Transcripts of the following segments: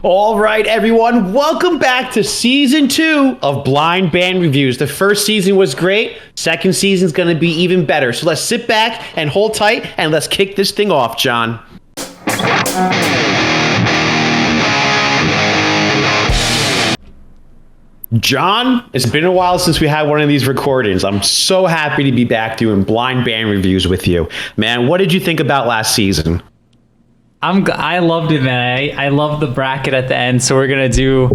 All right, everyone, welcome back to season 2 of Blind Band Reviews. The first season was great. Second season's going to be even better. So let's sit back and hold tight and let's kick this thing off, John. John, it's been a while since we had one of these recordings. I'm so happy to be back doing Blind Band Reviews with you. Man, what did you think about last season? I loved it, man. I love the bracket at the end, so we're gonna do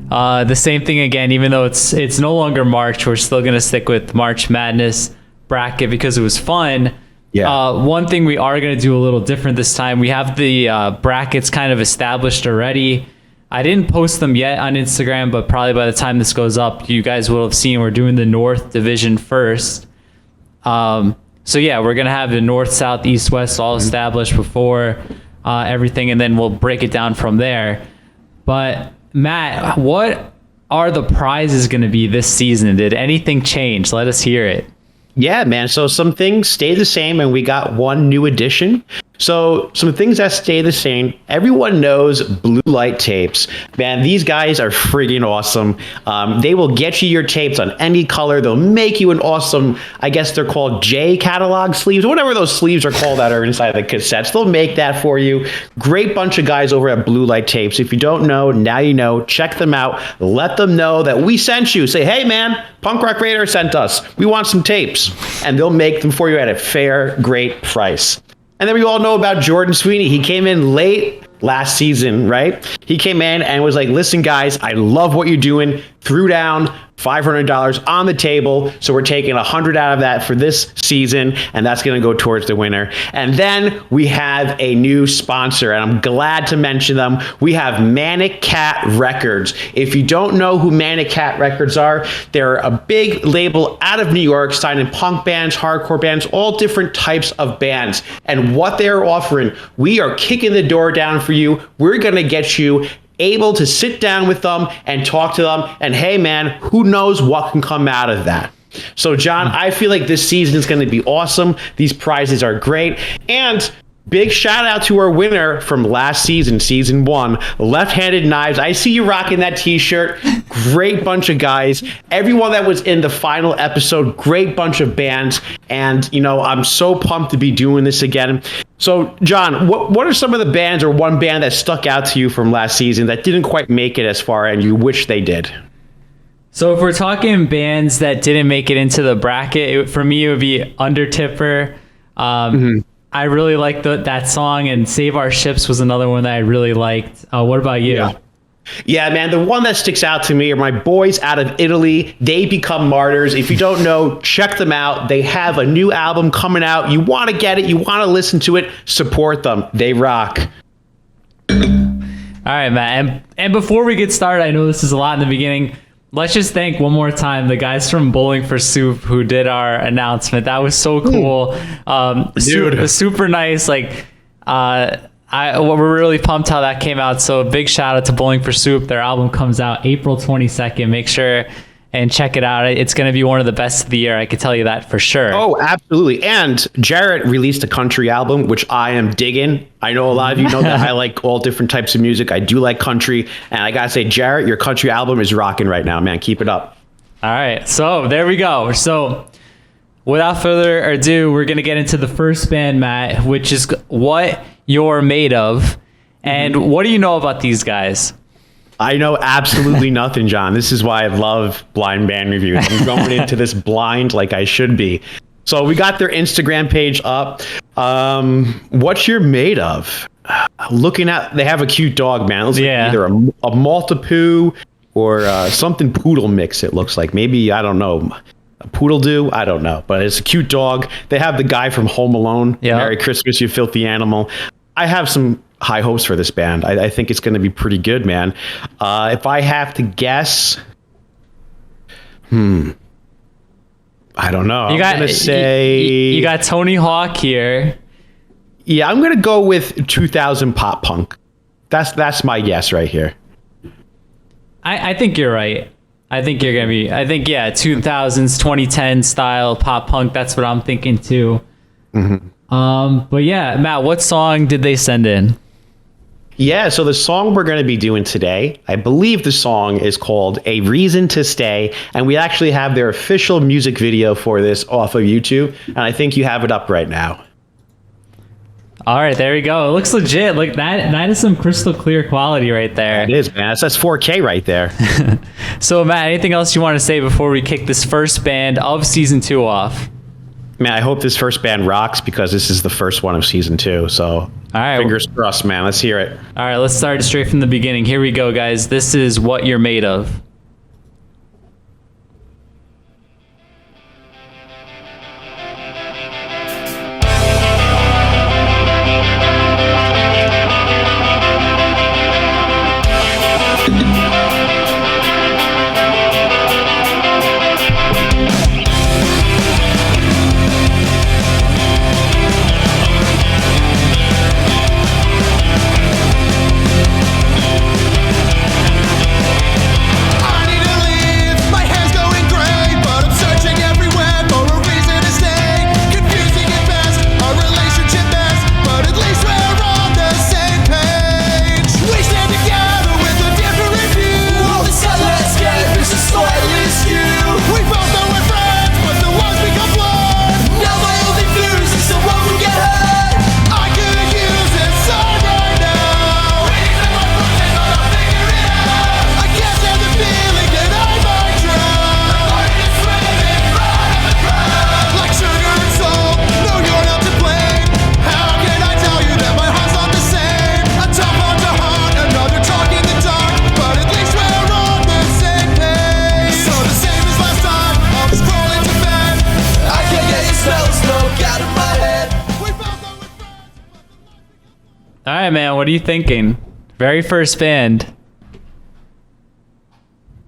the same thing again. Even though it's no longer March, we're still gonna stick with March Madness bracket because it was fun. Yeah. One thing we are gonna do a little different this time. We have the brackets kind of established already. I didn't post them yet on Instagram, but probably by the time this goes up, you guys will have seen we're doing the North Division first. So yeah, we're gonna have the North, South, East, West all established before everything, and then we'll break it down from there. But Matt, what are the prizes going to be this season? Did anything change? Let us hear it. Yeah, man. So some things stay the same, and we got one new addition. So some things that stay the same. Everyone knows Blue Light Tapes. Man, these guys are friggin' awesome. They will get you your tapes on any color. They'll make you an awesome, I guess they're called J catalog sleeves, whatever those sleeves are called that are inside the cassettes. They'll make that for you. Great bunch of guys over at Blue Light Tapes. If you don't know, now you know. Check them out. Let them know that we sent you. Say, hey, man, Punk Rock Radar sent us. We want some tapes. And they'll make them for you at a fair, great price. And then we all know about Jordan Sweeney. He came in late last season, right? He came in and was like, listen, guys, I love what you're doing. Threw down $500 on the table. So we're taking $100 out of that for this season, and that's going to go towards the winner. And then we have a new sponsor, and I'm glad to mention them. We have Manic Kat Records. If you don't know who Manic Kat Records are, they're a big label out of New York, signing punk bands, hardcore bands, all different types of bands. And what they're offering, we are kicking the door down for you. We're going to get you able to sit down with them and talk to them. And hey, man, who knows what can come out of that? So, John, I feel like this season is going to be awesome. These prizes are great. And big shout out to our winner from last season, season 1, Left-Handed Knives. I see you rocking that t-shirt. Great bunch of guys. Everyone that was in the final episode, great bunch of bands. And, you know, I'm so pumped to be doing this again. So, John, what are some of the bands or one band that stuck out to you from last season that didn't quite make it as far and you wish they did? So if we're talking bands that didn't make it into the bracket, for me, it would be Undertipper. I really liked that song, and Save Our Ships was another one that I really liked. What about you? Yeah, man, the one that sticks out to me are my boys out of Italy. They Become Martyrs. If you don't know, check them out. They have a new album coming out. You want to get it. You want to listen to it. Support them. They rock. All right, Matt. And before we get started, I know this is a lot in the beginning. Let's just thank one more time the guys from Bowling for Soup who did our announcement. That was so cool. Dude. Super nice. Like, we're really pumped how that came out. So big shout out to Bowling for Soup. Their album comes out April 22nd. Make sure and check it out. It's going to be one of the best of the year. I can tell you that for sure. Oh, absolutely. And Jarrett released a country album, which I am digging. I know a lot of you know that I like all different types of music. I do like country. And I got to say, Jarrett, your country album is rocking right now, man. Keep it up. All right. So there we go. So without further ado, we're going to get into the first band, Matt, which is What You're Made Of. And what do you know about these guys? I know absolutely nothing, John. This is why I love Blind Band Reviews. I'm going into this blind like I should be. So we got their Instagram page up. What You're Made Of. Looking at, they have a cute dog, man. It looks like either a Maltipoo or something poodle mix, it looks like. Maybe, I don't know, a poodle do? I don't know. But it's a cute dog. They have the guy from Home Alone. Yep. Merry Christmas, You Filthy Animal. I have some high hopes for this band. I think it's going to be pretty good, man. If I have to guess, I don't know. You got Tony Hawk here. Yeah, I'm going to go with 2000 pop punk. That's my guess right here. I think you're right. I think you're going to be, 2000s, 2010 style pop punk. That's what I'm thinking too. But yeah, Matt, what song did they send in? Yeah, so the song we're going to be doing today, I believe the song is called A Reason to Stay, and we actually have their official music video for this off of YouTube, and I think you have it up right now. All right, there we go. It looks legit. Look, that is some crystal clear quality right there. It is, man. That's 4K right there. So, Matt, anything else you want to say before we kick this first band of season 2 off? Man, I hope this first band rocks because this is the first one of season 2. So, all right, fingers crossed, man. Let's hear it. All right, let's start straight from the beginning. Here we go, guys. This is What You're Made Of. All right, man, what are you thinking? Very first band.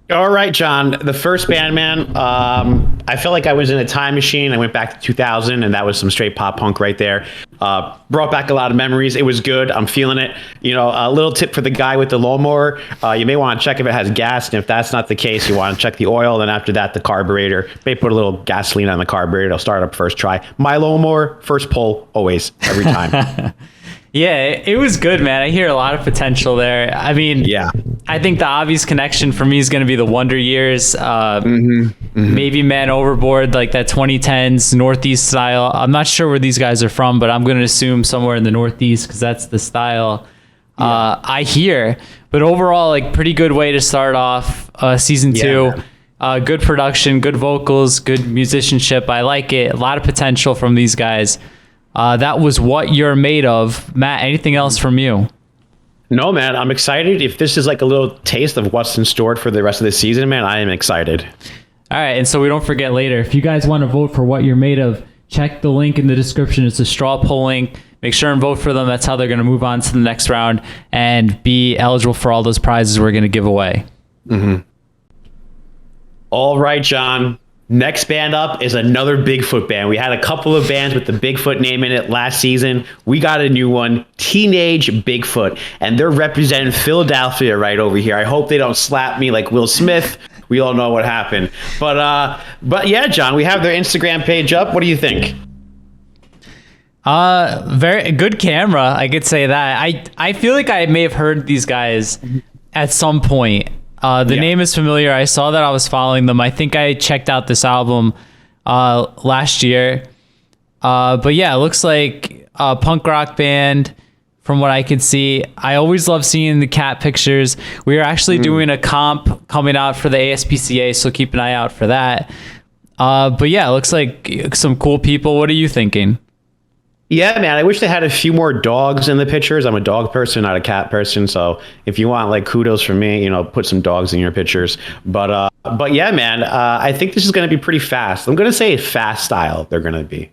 All right, John. The first band, man, I felt like I was in a time machine. I went back to 2000, and that was some straight pop punk right there. Brought back a lot of memories. It was good. I'm feeling it. You know, a little tip for the guy with the lawnmower. You may want to check if it has gas, and if that's not the case, you want to check the oil. Then after that, the carburetor. May put a little gasoline on the carburetor. It'll start up first try. My lawnmower, first pull, always, every time. Yeah, it was good, man. I hear a lot of potential there. I mean, yeah. I think the obvious connection for me is going to be the Wonder Years. Maybe Man Overboard, like that 2010s Northeast style. I'm not sure where these guys are from, but I'm going to assume somewhere in the Northeast because that's the style I hear. But overall, like pretty good way to start off season 2. Good production, good vocals, good musicianship. I like it. A lot of potential from these guys. That was What You're Made Of. Matt, anything else from you? No, man, I'm excited. If this is like a little taste of what's in store for the rest of the season, man, I am excited. All right, and so we don't forget later, if you guys want to vote for What You're Made Of, check the link in the description. It's a straw poll link. Make sure and vote for them. That's how they're going to move on to the next round and be eligible for all those prizes we're going to give away. All right, John. Next band up is another Bigfoot band. We had a couple of bands with the Bigfoot name in it last season. We got a new one, Teenage Bigfoot, and they're representing Philadelphia right over here. I hope they don't slap me like Will Smith. We all know what happened. But yeah, John, we have their Instagram page up. What do you think? Very good camera. I could say that. I feel like I may have heard these guys at some point. The name is familiar. I saw that I was following them. I think I checked out this album last year. But yeah, it looks like a punk rock band from what I could see. I always love seeing the cat pictures. We are actually doing a comp coming out for the ASPCA, so keep an eye out for that. But yeah, it looks like some cool people. What are you thinking? Yeah, man, I wish they had a few more dogs in the pictures. I'm a dog person, not a cat person. So if you want like kudos from me, you know, put some dogs in your pictures. But yeah, man, I think this is going to be pretty fast. I'm going to say fast style they're going to be.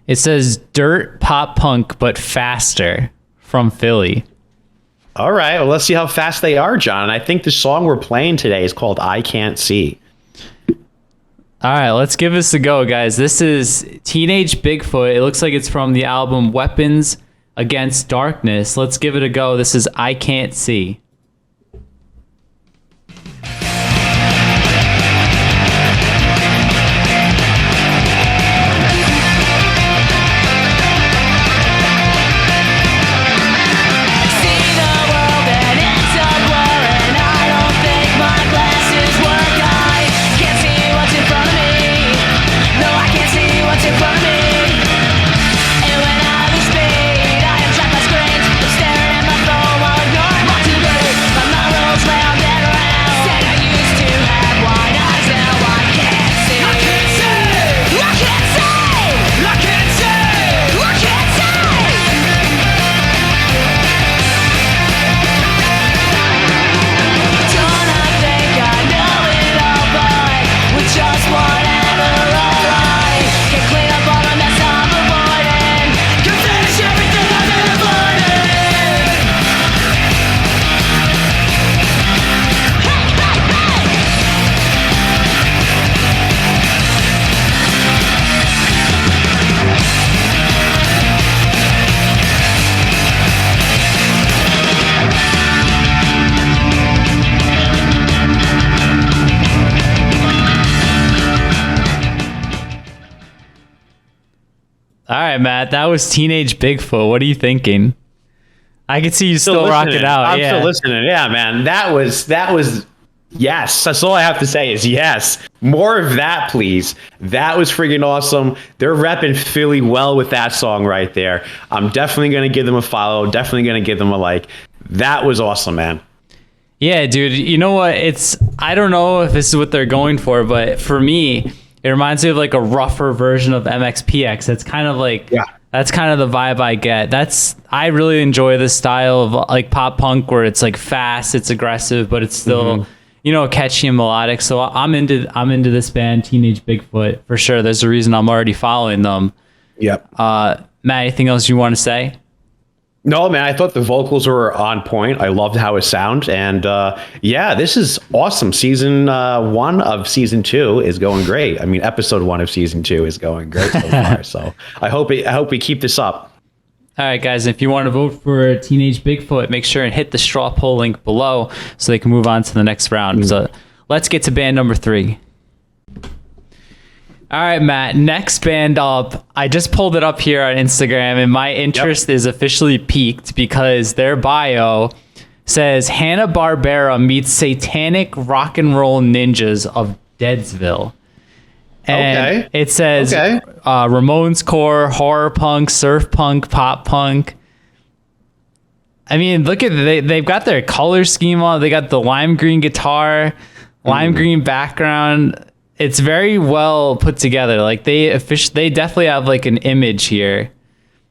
It says dirt pop punk, but faster from Philly. All right. Well, let's see how fast they are, John. I think the song we're playing today is called I Can't See. All right, let's give this a go, guys. This is Teenage Bigfoot. It looks like it's from the album Weapons Against Darkness. Let's give it a go. This is I Can't See. Seen right, Matt. That was Teenage Bigfoot. What are you thinking? I can see you still rocking listening. out. I'm yeah. still listening. Yeah, man. That was yes. That's all I have to say is yes. More of that, please. That was freaking awesome. They're repping Philly well with that song right there. I'm definitely going to give them a follow. Definitely going to give them a like. That was awesome, man. Yeah, dude. You know what? I don't know if this is what they're going for, but for me, it reminds me of like a rougher version of MXPX. That's kind of like, that's kind of the vibe I get. I really enjoy this style of like pop punk where it's like fast, it's aggressive, but it's still, catchy and melodic. So I'm into this band, Teenage Bigfoot, for sure. There's a reason I'm already following them. Yep. Matt, anything else you want to say? No, man, I thought the vocals were on point. I loved how it sounds. And this is awesome. Season 1 of season 2 is going great. I mean, episode 1 of season 2 is going great so far. So I hope we keep this up. All right, guys, if you want to vote for Teenage Bigfoot, make sure and hit the straw poll link below so they can move on to the next round. So let's get to band number 3. All right, Matt, next band up. I just pulled it up here on Instagram, and my interest is officially piqued because their bio says Hanna-Barbera meets satanic rock and roll ninjas of Deadsville. And it says Ramones core, horror punk, surf punk, pop punk. I mean, look at they've got their color scheme on. They got the lime green guitar, lime green background. It's very well put together. Like they definitely have like an image here.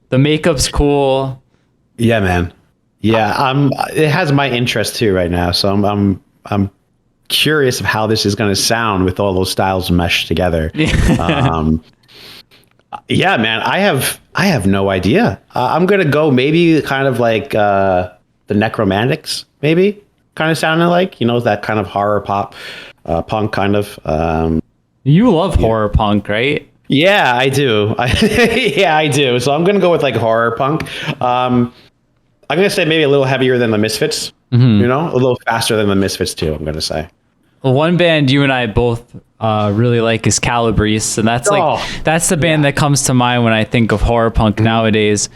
The makeup's cool. Yeah, man. Yeah, it has my interest too right now. So I'm curious of how this is going to sound with all those styles meshed together. Yeah, man. I have no idea. I'm gonna go maybe kind of like the Necromantics, maybe kind of sounding like that kind of horror pop. Punk kind of. You love horror punk, right? Yeah, I do. I do. So I'm gonna go with like horror punk. I'm gonna say maybe a little heavier than the Misfits. A little faster than the Misfits too. I'm gonna say. Well, one band you and I both really like is Calabrese, and that's that's the band that comes to mind when I think of horror punk nowadays.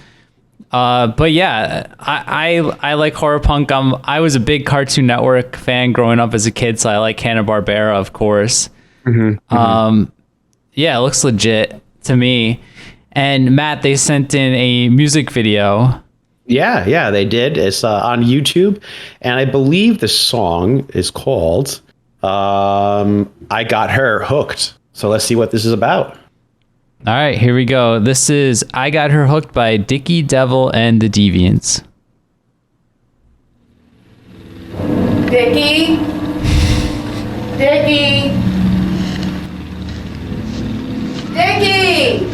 But yeah, I like horror punk. I was a big Cartoon Network fan growing up as a kid, so I like Hanna-Barbera, of course. Yeah, it looks legit to me. And Matt, they sent in a music video. Yeah, they did. It's on YouTube, and I believe the song is called "I Got Her Hooked." So let's see what this is about. All right, here we go. This is I Got Her Hooked by Dickie, Devil, and the Deviants. Dickie? Dickie? Dickie!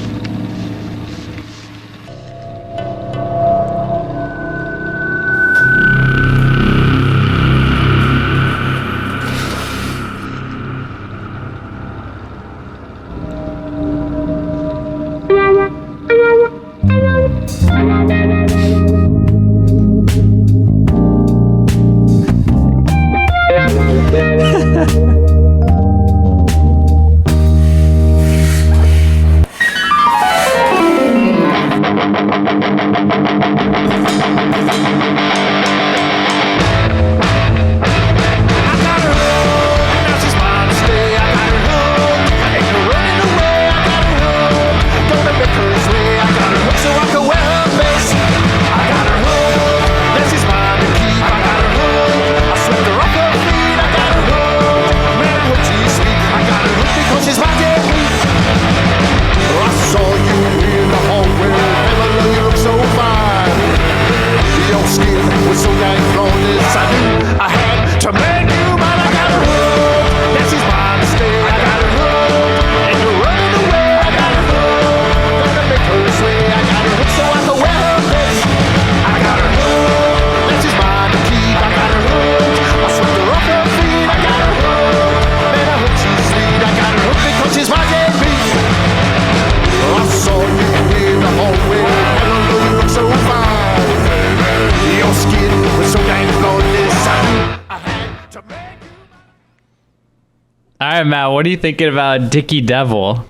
Matt, what are you thinking about Dickie Devil?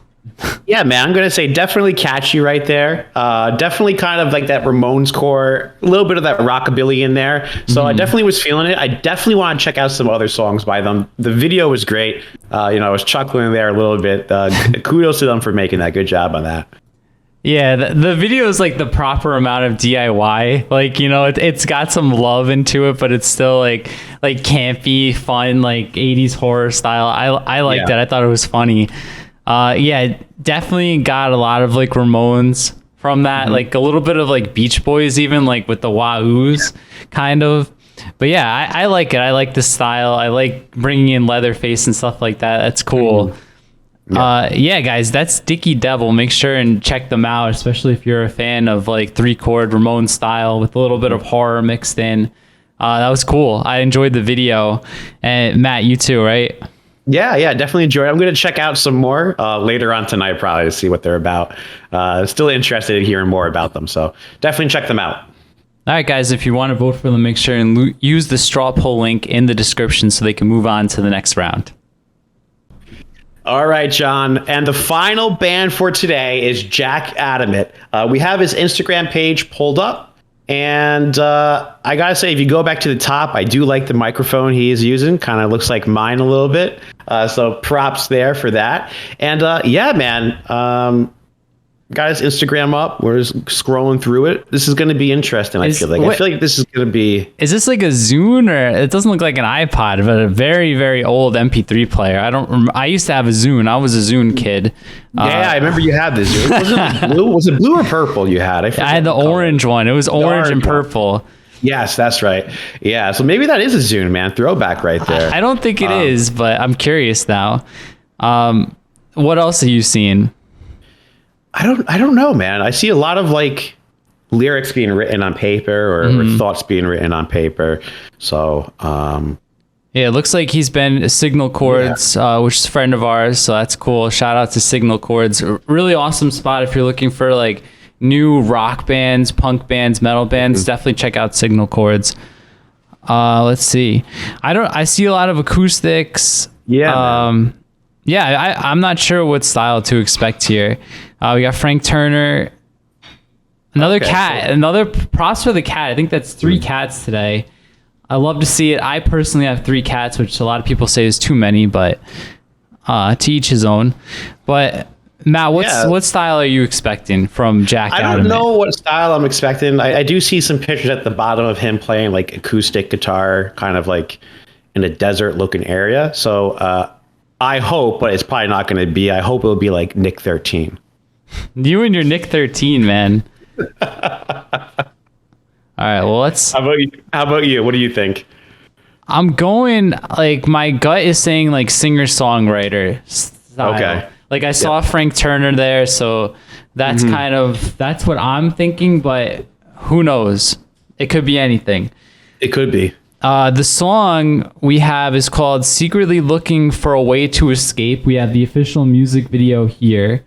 Yeah, man, I'm going to say definitely catchy right there. Definitely kind of like that Ramones core, a little bit of that rockabilly in there. So I definitely was feeling it. I definitely want to check out some other songs by them. The video was great. I was chuckling there a little bit. Kudos to them for making that. Good job on that. Yeah, the video is like the proper amount of DIY. Like, it's got some love into it, but it's still like campy, fun, like 80s horror style. I liked it. I thought it was funny. Yeah, definitely got a lot of like Ramones from that, like a little bit of like Beach Boys, even like with the Wahoos kind of. But yeah, I like it. I like the style. I like bringing in Leatherface and stuff like that. That's cool. Yeah, guys, that's Dickie Devil. Make sure and check them out, especially if you're a fan of like 3-chord Ramones style with a little bit of horror mixed in. That was cool. I enjoyed the video. And Matt, you too, right? Yeah, definitely enjoyed it. I'm going to check out some more later on tonight, probably, to see what they're about. Still interested in hearing more about them, so definitely check them out. All right, guys, if you want to vote for them, make sure and use the straw poll link in the description so they can move on to the next round. All right, John. And the final band for today is Jack Adamant. We have his Instagram page pulled up. And I got to say, if you go back to the top, I do like the microphone he is using. Kind of looks like mine a little bit. So props there for that. And yeah, man. Got his Instagram up. We're just scrolling through it. This is going to be interesting, I feel like. I feel like this is going to be... Is this like a Zune, or it doesn't look like an iPod, but a very, very old MP3 player? I used to have a Zune. I was a Zune kid. Yeah, I remember you had the Zune. Was it blue or purple you had? I had the orange one. It was orange and purple. Yes, that's right. Yeah, so maybe that is a Zune, man. Throwback right there. I don't think it is, but I'm curious now. What else have you seen? I don't know, man. I see a lot of like lyrics being written on paper or thoughts being written on paper. So, yeah, it looks like he's been Signal Chords, which is a friend of ours. So that's cool. Shout out to Signal Chords. Really awesome spot if you're looking for like new rock bands, punk bands, metal bands. Definitely check out Signal Chords. Let's see. I see a lot of acoustics. Yeah. Yeah, I'm not sure what style to expect here. We got Frank Turner, another cat, another props for the cat. I think that's 3 cats today. I love to see it. I personally have 3 cats, which a lot of people say is too many, but to each his own. But Matt, what style are you expecting from Jack Adamant? I don't know what style I'm expecting. I do see some pictures at the bottom of him playing like acoustic guitar, kind of like in a desert looking area. So I hope, but it's probably not going to be. I hope it'll be like Nick 13. You and your Nick 13, man. All right, well, let's... How about you? What do you think? I'm going, like, my gut is saying, like, singer-songwriter style. Okay. Like, I saw Frank Turner there, so that's kind of... That's what I'm thinking, but who knows? It could be anything. It could be. The song we have is called Secretly Looking for a Way to Escape. We have the official music video here.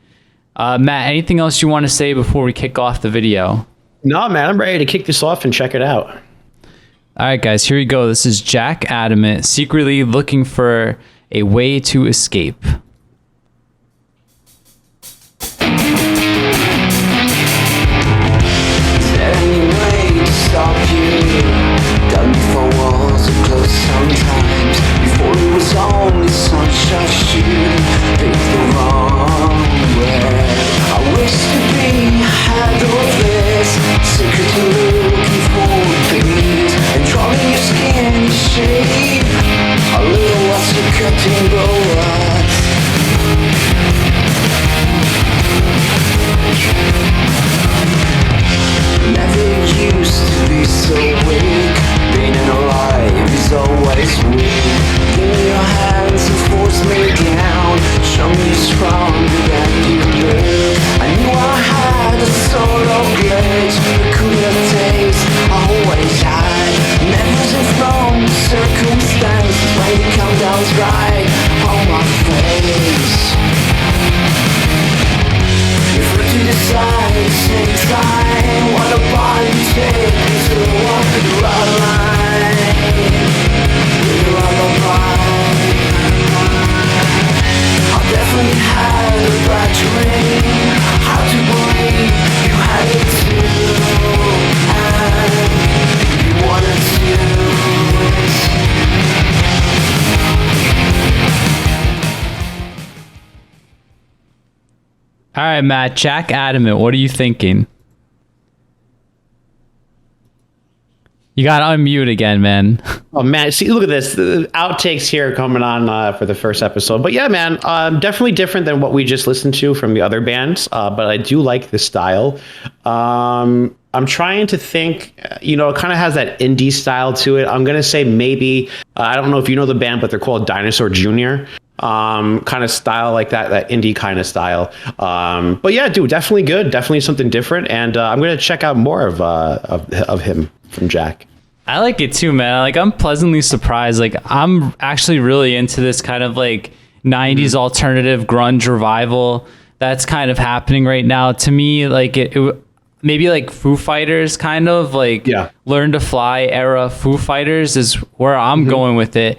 Matt, anything else you want to say before we kick off the video? No, man, I'm ready to kick this off and check it out. All right, guys, here we go. This is Jack Adamant, Secretly Looking for a Way to Escape. Sometimes before it was only sunshine, you picked the wrong way. I wish to be ahead of this, secretly looking for peace and drawing your skin in shape. A little lost your cutting blow. All right, Matt, Jack Adamant, what are you thinking? You got to unmute again, man. Oh man, see, look at this. The outtakes here coming on for the first episode. But yeah, man, definitely different than what we just listened to from the other bands. But I do like the style. I'm trying to think, it kind of has that indie style to it. I'm going to say maybe, I don't know if you know the band, but they're called Dinosaur Jr. Kind of style like that indie kind of style. But yeah, dude, definitely good. Definitely something different. And I'm going to check out more of him from Jack. I like it too, man. Like, I'm pleasantly surprised. Like, I'm actually really into this kind of like 90s alternative grunge revival that's kind of happening right now. To me, like it maybe like Foo Fighters, kind of like Learn to Fly era Foo Fighters is where I'm going with it.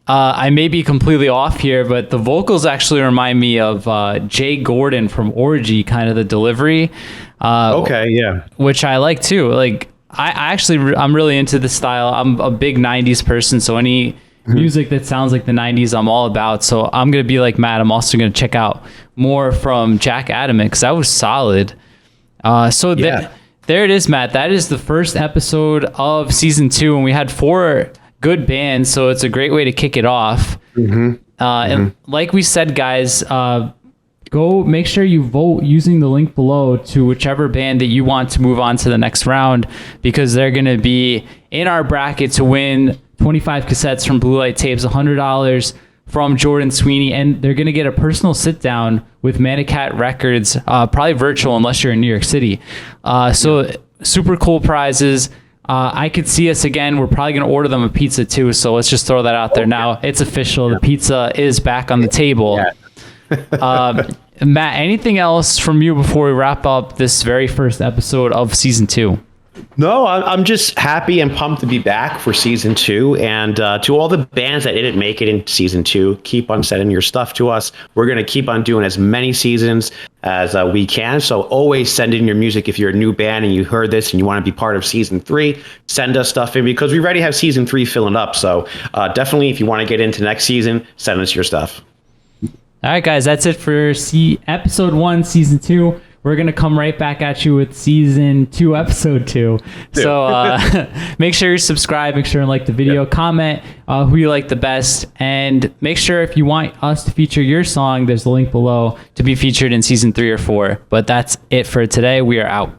I may be completely off here, but the vocals actually remind me of Jay Gordon from Orgy, kind of the delivery. Which I like too. Like, I'm really into this style. I'm a big 90s person, so any music that sounds like the 90s I'm all about. So I'm going to be like Matt. I'm also going to check out more from Jack Adamant because that was solid. There it is, Matt. That is the first episode of season 2, and we had 4 good bands, so it's a great way to kick it off. And like we said, guys, go make sure you vote using the link below to whichever band that you want to move on to the next round, because they're going to be in our bracket to win 25 cassettes from Blue Light Tapes, $100 from Jordan Sweeney, and they're going to get a personal sit down with Manic Kat Records, probably virtual unless you're in New York City. So super cool prizes. I could see us again. We're probably going to order them a pizza too, so let's just throw that out there now. It's official. The pizza is back on the table. Matt, anything else from you before we wrap up this very first episode of season 2? No, I'm just happy and pumped to be back for season 2. And to all the bands that didn't make it in season 2, keep on sending your stuff to us. We're going to keep on doing as many seasons as we can. So always send in your music. If you're a new band and you heard this and you want to be part of season 3, send us stuff in, because we already have season 3 filling up. So definitely, if you want to get into next season, send us your stuff. All right, guys, that's it for episode 1, season 2. We're going to come right back at you with season 2, episode 2. So make sure you subscribe, make sure you like the video, comment who you like the best, and make sure if you want us to feature your song, there's a link below to be featured in season 3 or 4. But that's it for today. We are out.